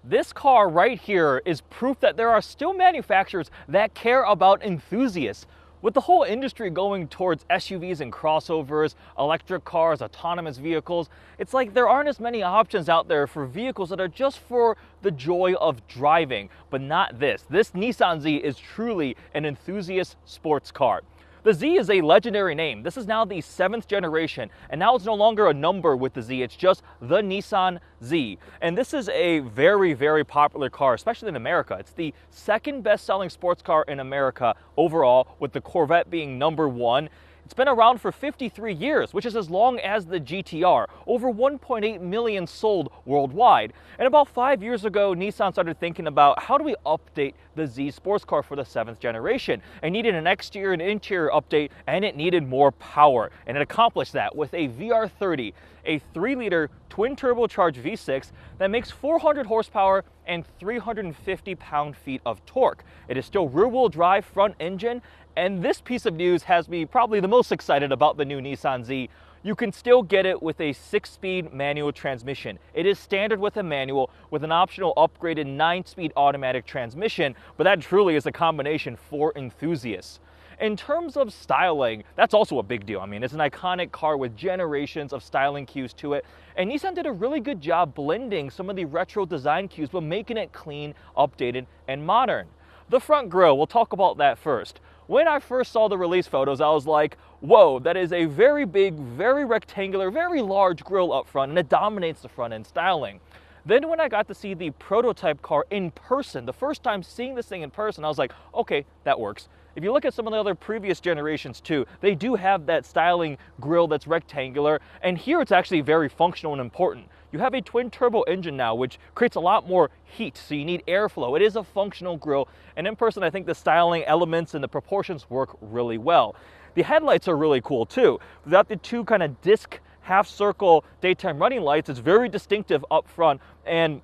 This car right here is proof that there are still manufacturers that care about enthusiasts. With the whole industry going towards SUVs and crossovers, electric cars, autonomous vehicles, it's like there aren't as many options out there for vehicles that are just for the joy of driving, but not this. This Nissan Z is truly an enthusiast sports car. The Z is a legendary name. This is now the 7th generation, and now it's no longer a number with the Z, it's just the Nissan Z. And this is a very, very popular car, especially in America. It's the second best-selling sports car in America overall, with the Corvette being number 1. It's been around for 53 years, which is as long as the GTR, over 1.8 million sold worldwide. And about 5 years ago, Nissan started thinking about how do we update the Z sports car for the 7th generation. It needed an exterior and interior update, and it needed more power. And it accomplished that with a VR30, a 3-liter twin-turbocharged V6 that makes 400 horsepower and 350 pound-feet of torque. It is still rear-wheel drive front engine, and this piece of news has me probably the most excited about the new Nissan Z. You can still get it with a 6-speed manual transmission. It is standard with a manual with an optional upgraded 9-speed automatic transmission, but that truly is a combination for enthusiasts. In terms of styling, that's also a big deal. I mean, it's an iconic car with generations of styling cues to it, and Nissan did a really good job blending some of the retro design cues, but making it clean, updated, and modern. The front grille, we'll talk about that first. When I first saw the release photos, I was like, whoa, that is a very big, very rectangular, very large grille up front, and it dominates the front end styling. Then when I got to see the prototype car in person, the first time seeing this thing in person, I was like, okay, that works. If you look at some of the other previous generations too, they do have that styling grille that's rectangular, and here it's actually very functional and important. You have a twin turbo engine now, which creates a lot more heat, so you need airflow. It is a functional grille, and in person I think the styling elements and the proportions work really well. The headlights are really cool too. Without the two kind of disc half circle daytime running lights, it's very distinctive up front, and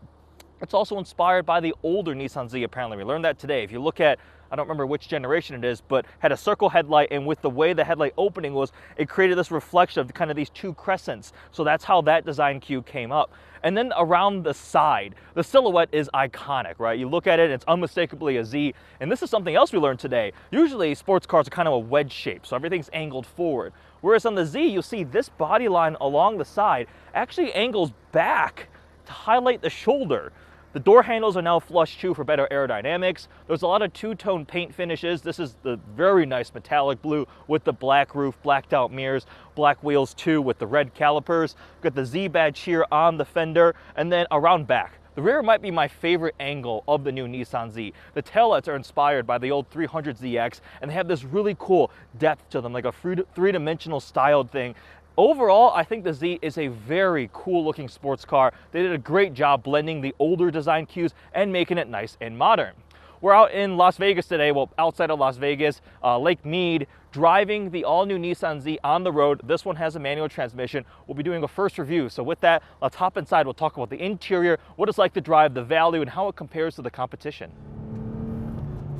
it's also inspired by the older Nissan Z apparently. We learned that today. If you look at, I don't remember which generation it is, but had a circle headlight, and with the way the headlight opening was, it created this reflection of kind of these two crescents. So that's how that design cue came up. And then around the side, the silhouette is iconic, right? You look at it, it's unmistakably a Z. And this is something else we learned today. Usually sports cars are kind of a wedge shape, so everything's angled forward. Whereas on the Z, you'll see this body line along the side actually angles back to highlight the shoulder. The door handles are now flush too for better aerodynamics. There's a lot of two-tone paint finishes. This is the very nice metallic blue with the black roof, blacked out mirrors, black wheels too with the red calipers. Got the Z badge here on the fender, and then around back. The rear might be my favorite angle of the new Nissan Z. The taillights are inspired by the old 300ZX, and they have this really cool depth to them, like a three-dimensional styled thing. Overall, I think the Z is a very cool looking sports car. They did a great job blending the older design cues and making it nice and modern. We're out in Las Vegas today, well, outside of Las Vegas, Lake Mead, driving the all-new Nissan Z on the road. This one has a manual transmission. We'll be doing a first review. So with that, let's hop inside. We'll talk about the interior, what it's like to drive, the value, and how it compares to the competition.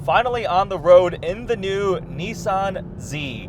Finally on the road in the new Nissan Z.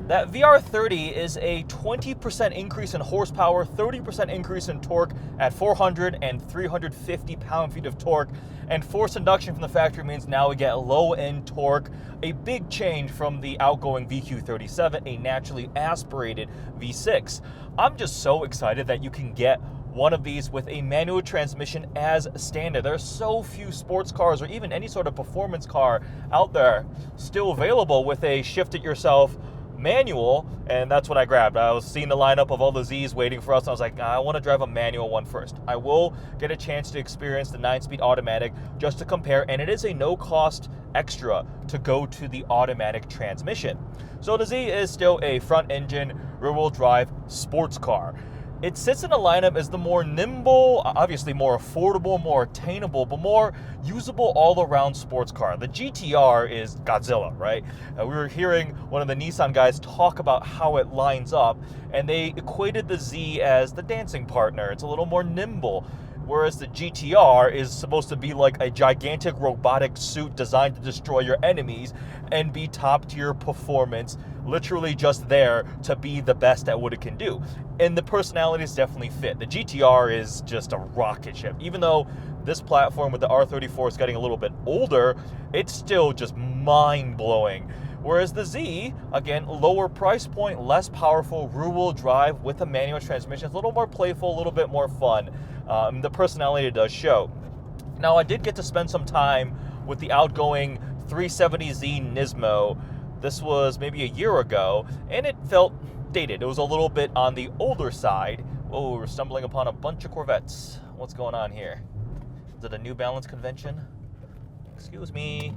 That VR30 is a 20% increase in horsepower, 30% increase in torque at 400 and 350 pound-feet of torque. And forced induction from the factory means now we get low-end torque, a big change from the outgoing VQ37, a naturally aspirated V6. I'm just so excited that you can get one of these with a manual transmission as standard. There are so few sports cars or even any sort of performance car out there still available with a shift-it-yourself manual, and that's what I grabbed. I was seeing the lineup of all the Z's waiting for us, and I was like, I want to drive a manual one first. I will get a chance to experience the 9-speed automatic just to compare, and it is a no-cost extra to go to the automatic transmission. So the Z is still a front-engine, rear-wheel drive sports car. It sits in a lineup as the more nimble, obviously more affordable, more attainable, but more usable all-around sports car. The GTR is Godzilla, right? We were hearing one of the Nissan guys talk about how it lines up, and they equated the Z as the dancing partner. It's a little more nimble. whereas the GTR is supposed to be like a gigantic robotic suit designed to destroy your enemies and be top tier performance, literally just there to be the best at what it can do. And the personalities definitely fit. The GTR is just a rocket ship. Even though this platform with the R34 is getting a little bit older, it's still just mind-blowing. Whereas the Z, again, lower price point, less powerful, rear-wheel drive with a manual transmission. It's a little more playful, a little bit more fun. The personality does show. Now, I did get to spend some time with the outgoing 370Z Nismo. This was maybe a year ago, and it felt dated. It was a little bit on the older side. Oh, we're stumbling upon a bunch of Corvettes. What's going on here? Is it a New Balance convention? Excuse me.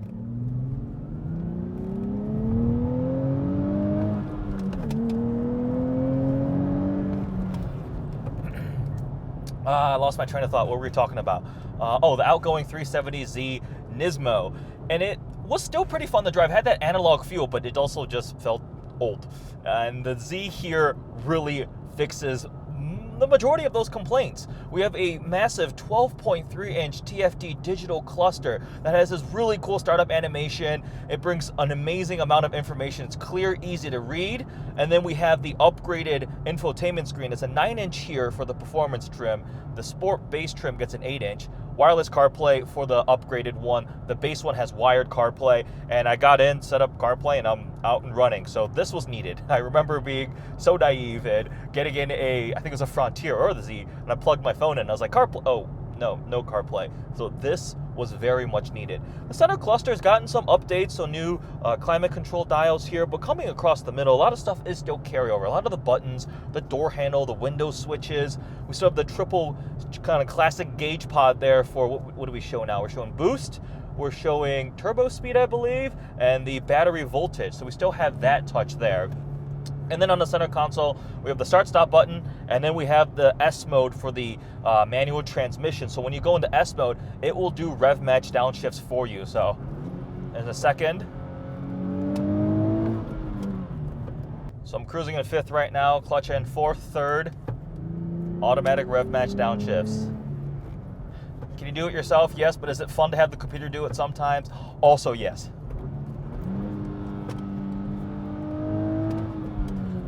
I lost my train of thought. What were we talking about? The outgoing 370Z Nismo. And it was still pretty fun to drive. It had that analog feel, but it also just felt old. And the Z here really fixes the majority of those complaints. We have a massive 12.3-inch TFT digital cluster that has this really cool startup animation. It brings an amazing amount of information. It's clear, easy to read. And then we have the upgraded infotainment screen. It's a 9-inch here for the performance trim. The sport base trim gets an 8-inch. Wireless CarPlay for the upgraded one. The base one has wired CarPlay, and I got in, set up CarPlay, and I'm out and running. So this was needed. I remember being so naive and getting in I think it was a Frontier or the Z, and I plugged my phone in, and I was like, CarPlay, oh, no CarPlay. So this was very much needed. The center cluster's gotten some updates, so new climate control dials here, but coming across the middle, a lot of stuff is still carryover. A lot of the buttons, the door handle, the window switches. We still have the triple kind of classic gauge pod there for, what do we show now? We're showing boost, we're showing turbo speed, I believe, and the battery voltage. So we still have that touch there. And then on the center console, we have the start-stop button, and then we have the S mode for the manual transmission. So when you go into S mode, it will do rev match downshifts for you. So in a second. So I'm cruising in 5th right now, clutch in 4th, 3rd, automatic rev match downshifts. Can you do it yourself? Yes, but is it fun to have the computer do it sometimes? Also, yes.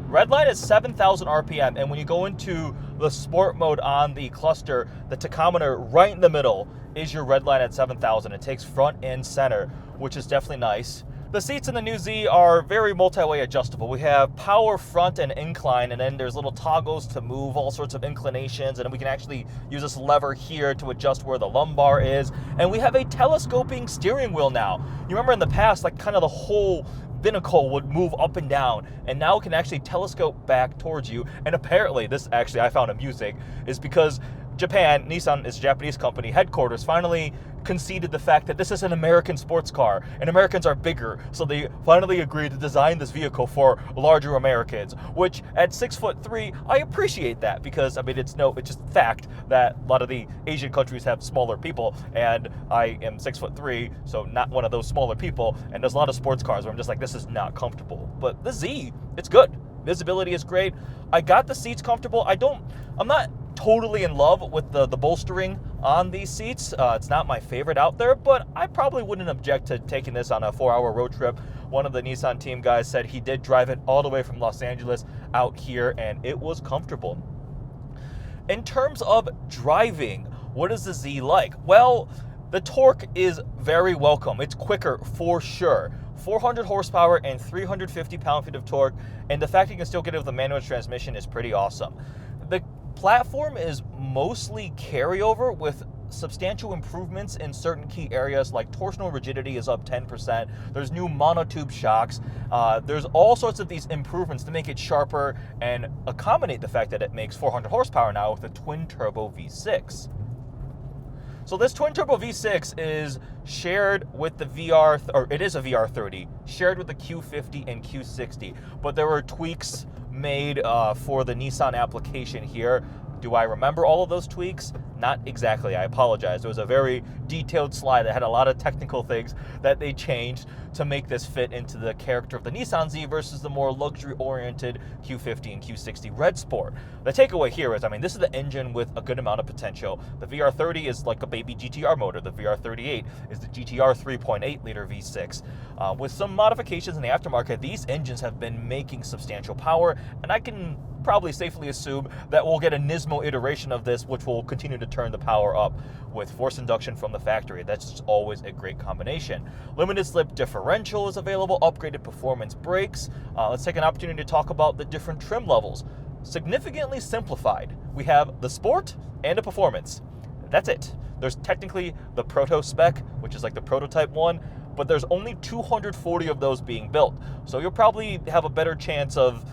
Redline is 7,000 RPM, and when you go into the sport mode on the cluster, the tachometer right in the middle is your redline at 7,000. It takes front and center, which is definitely nice. The seats in the new Z are very multi-way adjustable. We have power front and incline, and then there's little toggles to move all sorts of inclinations, and then we can actually use this lever here to adjust where the lumbar is. And we have a telescoping steering wheel now. You remember in the past, like kind of the whole binnacle would move up and down, and now it can actually telescope back towards you. And apparently, this actually I found amusing, is because Japan, Nissan is a Japanese company, headquarters finally conceded the fact that this is an American sports car, and Americans are bigger, so they finally agreed to design this vehicle for larger Americans, which at 6'3", I appreciate that, because I mean it's just fact that a lot of the Asian countries have smaller people, and I am 6'3", so not one of those smaller people, and there's a lot of sports cars where I'm just like, this is not comfortable. But the Z, it's good. Visibility is great. I got the seats comfortable. I'm not totally in love with the bolstering on these seats. It's not my favorite out there, but I probably wouldn't object to taking this on a 4-hour road trip. One of the Nissan team guys said he did drive it all the way from Los Angeles out here, and it was comfortable. In terms of driving, what is the Z like? Well, the torque is very welcome. It's quicker for sure. 400 horsepower and 350 pound-feet of torque, and the fact you can still get it with a manual transmission is pretty awesome. The platform is mostly carryover with substantial improvements in certain key areas, like torsional rigidity is up 10%. There's new monotube shocks. There's all sorts of these improvements to make it sharper and accommodate the fact that it makes 400 horsepower now with a twin-turbo V6. So this twin-turbo V6 is shared with the it is a VR30, shared with the Q50 and Q60, but there were tweaks made for the Nissan application here. Do I remember all of those tweaks? Not exactly, I apologize. It was a very detailed slide that had a lot of technical things that they changed to make this fit into the character of the Nissan Z versus the more luxury-oriented Q50 and Q60 Red Sport. The takeaway here is, this is the engine with a good amount of potential. The VR30 is like a baby GTR motor. The VR38 is the GTR 3.8-liter V6. With some modifications in the aftermarket, these engines have been making substantial power, and I can probably safely assume that we'll get a Nismo iteration of this, which will continue to turn the power up with force induction from the factory. That's just always a great combination. Limited slip differential is available, upgraded performance brakes. Let's take an opportunity to talk about the different trim levels. Significantly simplified. We have the Sport and the Performance. That's it. There's technically the Proto spec, which is like the prototype one, but there's only 240 of those being built. So you'll probably have a better chance of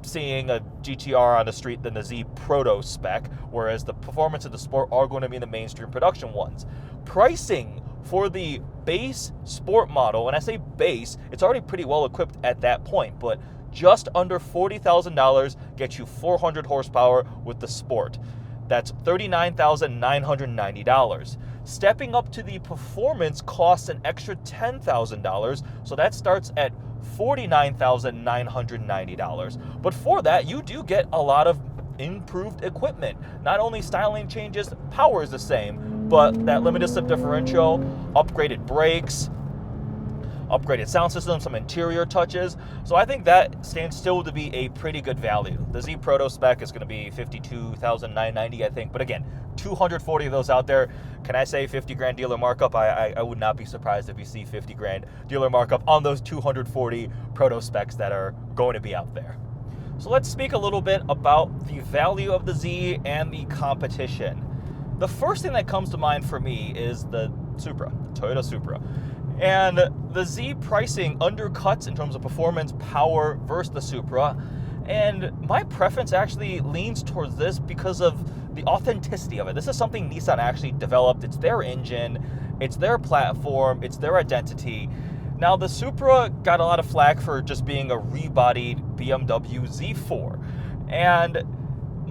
seeing a GTR on the street than the Z Proto spec, whereas the Performance and the Sport are going to be the mainstream production ones. Pricing for the base Sport model, when I say base, it's already pretty well equipped at that point, but just under $40,000 gets you 400 horsepower with the Sport. That's $39,990. Stepping up to the Performance costs an extra $10,000, so that starts at $49,990. But for that, you do get a lot of improved equipment. Not only styling changes, power is the same, but that limited slip differential, upgraded brakes, upgraded sound system, some interior touches. So I think that stands still to be a pretty good value. The Z Proto spec is going to be $52,990, I think. But again, 240 of those out there. Can I say 50 grand dealer markup? I would not be surprised if you see 50 grand dealer markup on those 240 Proto specs that are going to be out there. So let's speak a little bit about the value of the Z and the competition. The first thing that comes to mind for me is the Supra, the Toyota Supra. And the Z pricing undercuts in terms of performance, power versus the Supra. And my preference actually leans towards this because of the authenticity of it. This is something Nissan actually developed. It's their engine, it's their platform, it's their identity. Now, the Supra got a lot of flack for just being a rebodied BMW Z4. And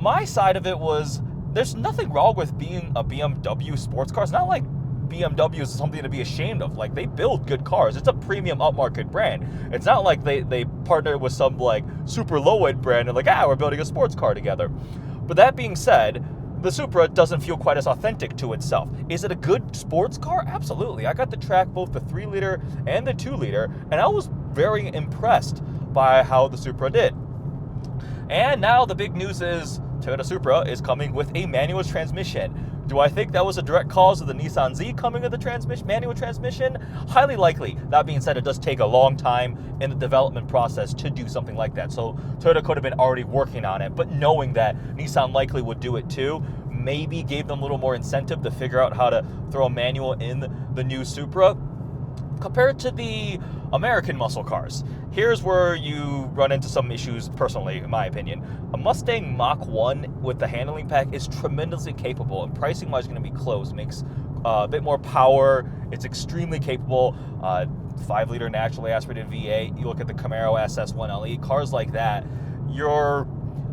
my side of it was, there's nothing wrong with being a BMW sports car. It's not like BMW is something to be ashamed of. Like, they build good cars. It's a premium upmarket brand. It's not like they partnered with some like super low-end brand and like, we're building a sports car together. But that being said, the Supra doesn't feel quite as authentic to itself. Is it a good sports car? Absolutely. I got to track both the 3-liter and the 2-liter, and I was very impressed by how the Supra did. And now the big news is Toyota Supra is coming with a manual transmission. Do I think that was a direct cause of the Nissan Z coming with the manual transmission? Highly likely. That being said, it does take a long time in the development process to do something like that. So Toyota could have been already working on it, but knowing that Nissan likely would do it too, maybe gave them a little more incentive to figure out how to throw a manual in the new Supra. Compared to the American muscle cars, here's where you run into some issues personally, in my opinion. A Mustang Mach-1 with the handling pack is tremendously capable, and pricing-wise going to be close. It makes a bit more power. It's extremely capable. 5-liter naturally aspirated V8. You look at the Camaro SS1LE, cars like that, you're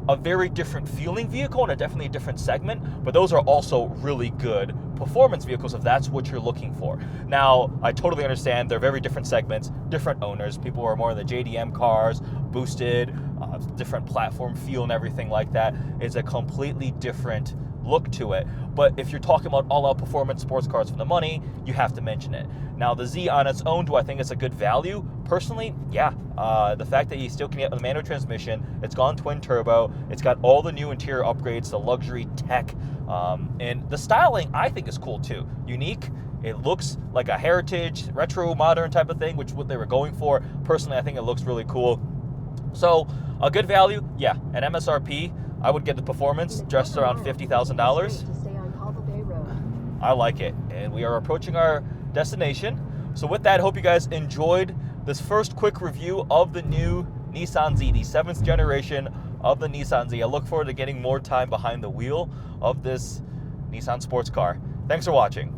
a very different feeling vehicle and definitely a different segment, but those are also really good performance vehicles if that's what you're looking for. Now, I totally understand they're very different segments, different owners. People who are more in the JDM cars, boosted, different platform feel and everything like that. It's a completely different look to it. But if you're talking about all-out performance sports cars for the money, you have to mention it. Now, the Z on its own, do I think it's a good value? Personally, yeah. The fact that you still can get the manual transmission, it's gone twin turbo, it's got all the new interior upgrades, the luxury tech, and the styling I think is cool too. Unique. It looks like a heritage, retro, modern type of thing, which is what they were going for. Personally, I think it looks really cool. So, a good value, yeah. At MSRP, I would get the Performance just around $50,000. I like it, and we are approaching our destination. So with that, I hope you guys enjoyed this first quick review of the new Nissan Z, the 7th generation of the Nissan Z. I look forward to getting more time behind the wheel of this Nissan sports car. Thanks for watching.